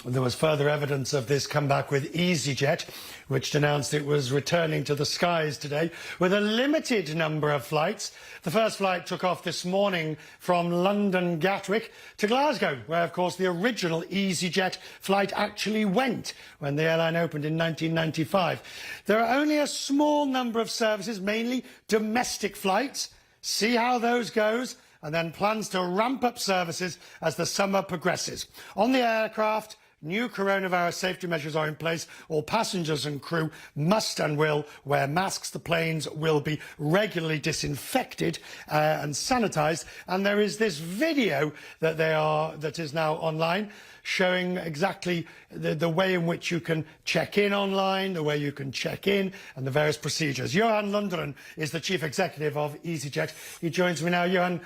There was further evidence of this comeback with EasyJet, which announced it was returning to the skies today with a limited number of flights. The first flight took off this morning from London Gatwick to Glasgow, where, of course, the original EasyJet flight actually went when the airline opened in 1995. There are only a small number of services, mainly domestic flights. See how those goes, and then plans to ramp up services as the summer progresses. On the aircraft, new coronavirus safety measures are in place. All passengers and crew must and will wear masks. The planes will be regularly disinfected and sanitised. And there is this video that is now online, showing exactly the way in which you can check in online, the way you can check in, and the various procedures. Johan Lundgren is the Chief Executive of EasyJet. He joins me now. Johan,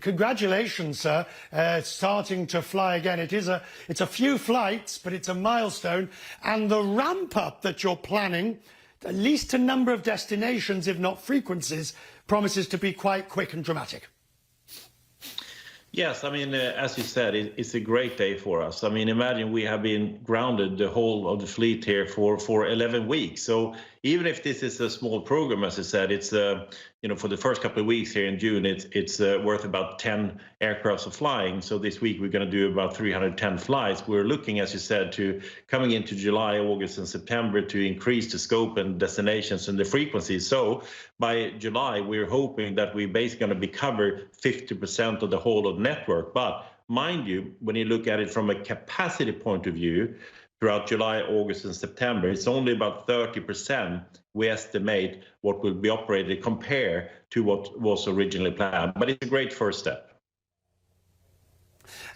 congratulations, sir. Starting to fly again. It's a few flights, but it's a milestone. And the ramp-up that you're planning, at least a number of destinations, if not frequencies, promises to be quite quick and dramatic. Yes, I mean, as you said, it's a great day for us. I mean, imagine we have been grounded, the whole of the fleet here, for 11 weeks. So even if this is a small program, as I said, it's for the first couple of weeks here in June, it's worth about 10 aircrafts of flying. So this week we're going to do about 310 flights. We're looking, as you said, to coming into July, August, and September to increase the scope and destinations and the frequency. So by July, we're hoping that we're basically going to be covered 50% of the whole of the network. But mind you, when you look at it from a capacity point of view, throughout July, August, and September, it's only about 30% we estimate what will be operated compared to what was originally planned. But it's a great first step.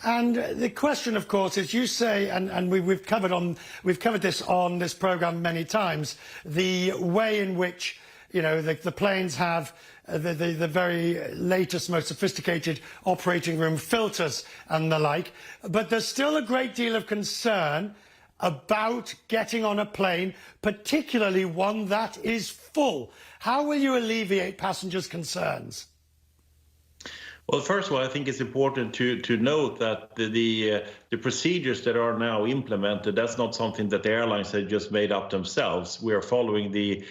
And the question, of course, is you say, and we've covered this on this programme many times, the way in which the planes have the very latest, most sophisticated operating room filters and the like, but there's still a great deal of concern about getting on a plane, particularly one that is full. How will you alleviate passengers' concerns? Well, first of all, I think it's important to note that the procedures that are now implemented, that's not something that the airlines have just made up themselves. We are following the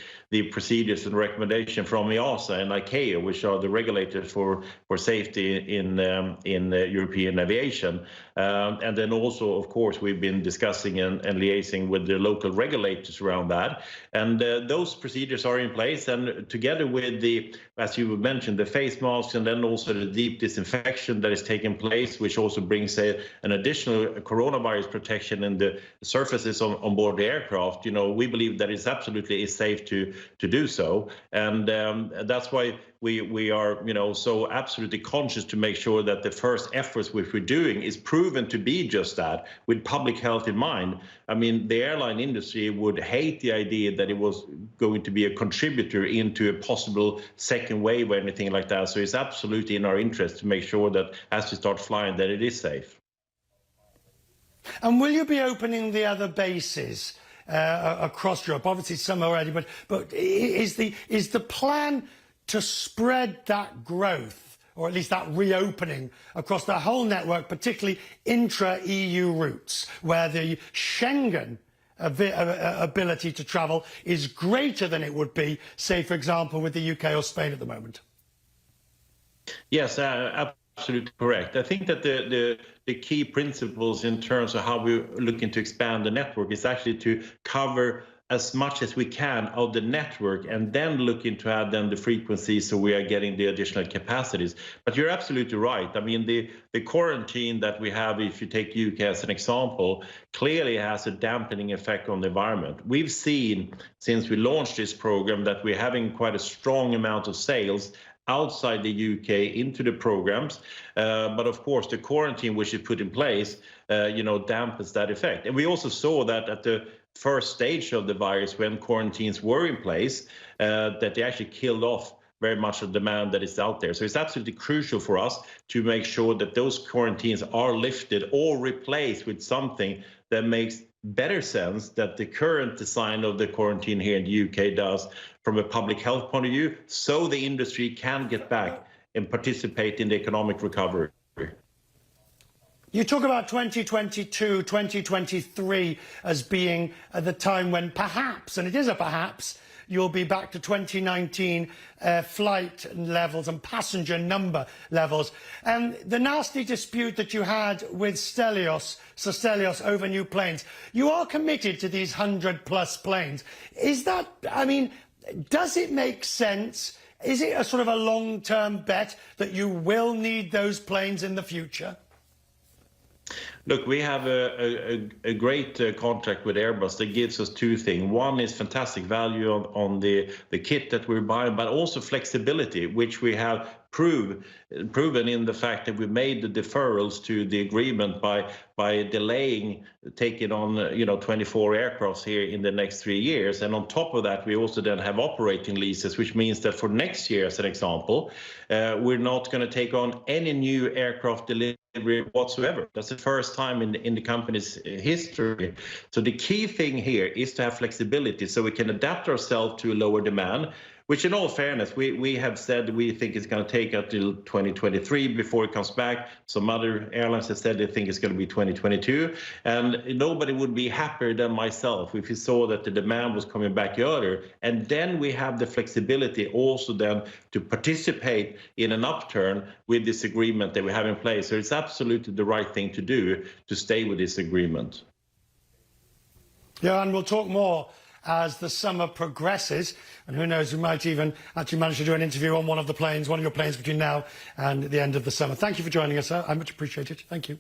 procedures and recommendation from EASA and ICAO, which are the regulators for safety in European aviation. And then also, of course, we've been discussing and liaising with the local regulators around that. And those procedures are in place. And together with as you mentioned, the face masks, and then also the deep disinfection that is taking place, which also brings an additional coronavirus protection in the surfaces on board the aircraft, we believe that it's absolutely safe to do so. And that's why we are, so absolutely conscious to make sure that the first efforts which we're doing is proven to be just that, with public health in mind. I mean, the airline industry would hate the idea that it was going to be a contributor into a possible second wave or anything like that. So it's absolutely in our interest to make sure that as we start flying, that it is safe. And will you be opening the other bases across Europe? Obviously some already, but is the plan to spread that growth, or at least that reopening, across the whole network, particularly intra-EU routes, where the Schengen ability to travel is greater than it would be, say, for example, with the UK or Spain at the moment? Yes, absolutely correct. I think that the key principles in terms of how we're looking to expand the network is actually to cover as much as we can of the network, and then looking to add then the frequency so we are getting the additional capacities. But you're absolutely right. I mean, the quarantine that we have, if you take UK as an example, clearly has a dampening effect on the environment. We've seen since we launched this program that we're having quite a strong amount of sales outside the UK into the programs, but of course the quarantine which is put in place, dampens that effect. And we also saw that at the first stage of the virus, when quarantines were in place, that they actually killed off very much of demand that is out there. So it's absolutely crucial for us to make sure that those quarantines are lifted or replaced with something that makes better sense that the current design of the quarantine here in the UK does from a public health point of view, so the industry can get back and participate in the economic recovery. You talk about 2022, 2023 as being the time when perhaps, and it is a perhaps, you'll be back to 2019 flight levels and passenger number levels. And the nasty dispute that you had with Stelios over new planes, you are committed to these 100+ planes. Is that, I mean, does it make sense? Is it a sort of a long-term bet that you will need those planes in the future? Look, we have a great contract with Airbus that gives us two things. One is fantastic value on the kit that we're buying, but also flexibility, which we have proven in the fact that we made the deferrals to the agreement by delaying taking on 24 aircrafts here in the next 3 years. And on top of that, we also then have operating leases, which means that for next year, as an example, we're not going to take on any new aircraft delivery whatsoever. That's the first time in the company's history. So the key thing here is to have flexibility so we can adapt ourselves to a lower demand, which in all fairness, we have said we think it's going to take until 2023 before it comes back. Some other airlines have said they think it's going to be 2022. And nobody would be happier than myself if we saw that the demand was coming back earlier. And then we have the flexibility also then to participate in an upturn with this agreement that we have in place. So it's absolutely the right thing to do to stay with this agreement. Johan, we'll talk more as the summer progresses, and who knows, we might even actually manage to do an interview on one of your planes between now and the end of the summer. Thank you for joining us, sir. I much appreciate it. Thank you.